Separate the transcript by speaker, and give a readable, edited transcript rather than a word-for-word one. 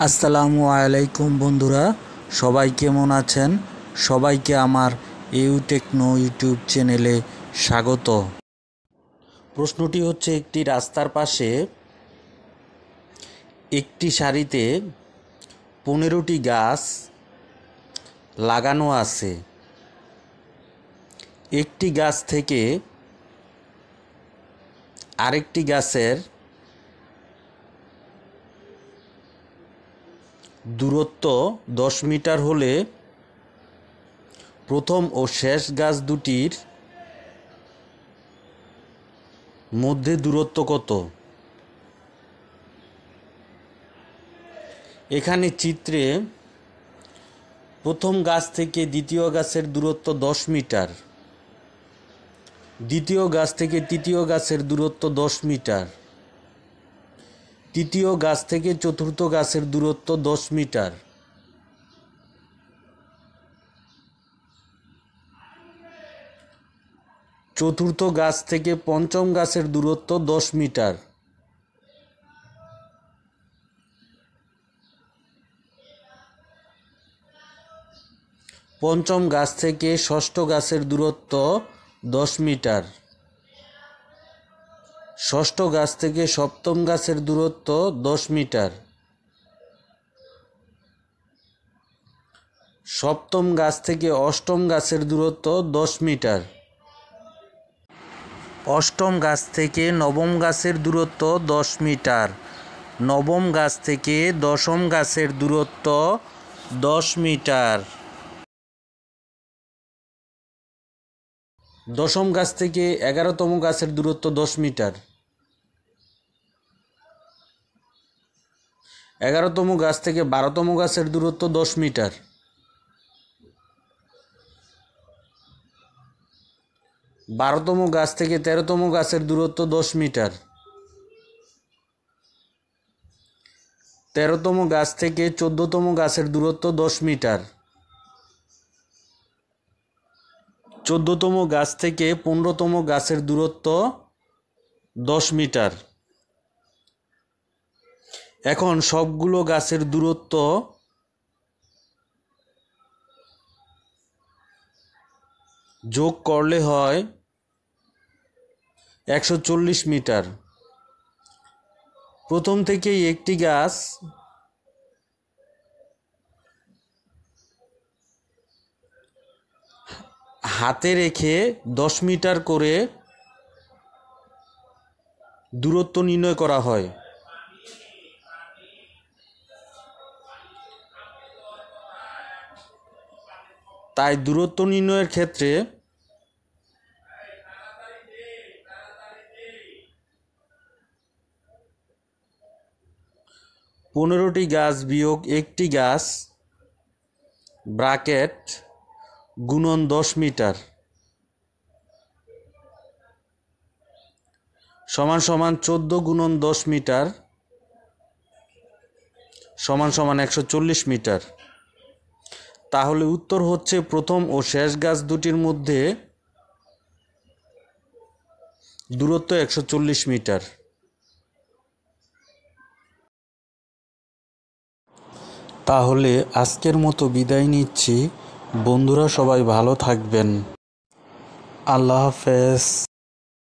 Speaker 1: আসসালামু আলাইকুম বন্ধুরা, সবাই কেমন আছেন? সবাইকে আমার টেকনো ইউটিউব চ্যানেলে স্বাগত। প্রশ্নটি হচ্ছে, একটি রাস্তার পাশে একটি সারিতে 15টি গাছ লাগানো আছে। একটি গাছ থেকে আরেকটি গাছের দূরত্ব 10 মিটার হলে প্রথম ও শেষ গাছ দুটির মধ্যে দূরত্ব কত? এখানে চিত্রে প্রথম গাছ থেকে দ্বিতীয় গাছের দূরত্ব 10 মিটার, দ্বিতীয় গাছ থেকে তৃতীয় গাছের দূরত্ব 10 মিটার, তৃতীয় গাছ থেকে চতুর্থ গাছের দূরত্ব 10 মিটার, চতুর্থ গাছ থেকে পঞ্চম গাছের দূরত্ব 10 মিটার, পঞ্চম গাছ থেকে ষষ্ঠ গাছের দূরত্ব 10 মিটার, ষষ্ঠ গাছ থেকে সপ্তম গাছের দূরত্ব 10 মিটার, সপ্তম গাছ থেকে অষ্টম গাছের দূরত্ব 10 মিটার, অষ্টম গাছ থেকে নবম গাছের দূরত্ব 10 মিটার, নবম গাছ থেকে দশম গাছের দূরত্ব 10 মিটার, দশম গাছ থেকে 11তম গাছের দূরত্ব 10 মিটার, 11তম গাছ থেকে 12তম গাছের দূরত্ব 10 মিটার, 12তম গাছ থেকে 13তম গাছের দূরত্ব 10 মিটার, 13তম গাছ থেকে 14তম গাছের দূরত্ব 10 মিটার, 14তম গাছ থেকে 15তম গাছের দূরত্ব 10 মিটার। এখন সবগুলো গাছের দূরত্ব যোগ করলে হয় 140 মিটার। প্রথম থেকেই একটি গাছ হাতে রেখে 10 মিটার করে দূরত্ব নির্ণয় করা হয়। তাই দূরত্ব নির্ণয়ের ক্ষেত্রে পনেরোটি গাছ বিয়োগ একটি গাছ ব্র্যাকেট গুণন 10 মিটার সমান সমান 14 গুণন 10 মিটার সমান সমান 140 মিটার। তাহলে উত্তর হচ্ছে, প্রথম ও শেষ গাছ দুটির মধ্যে দূরত্ব 140 মিটার। তাহলে আজকের মতো বিদায় নিচ্ছি বন্ধুরা, সবাই ভালো থাকবেন। আল্লাহ হাফেজ।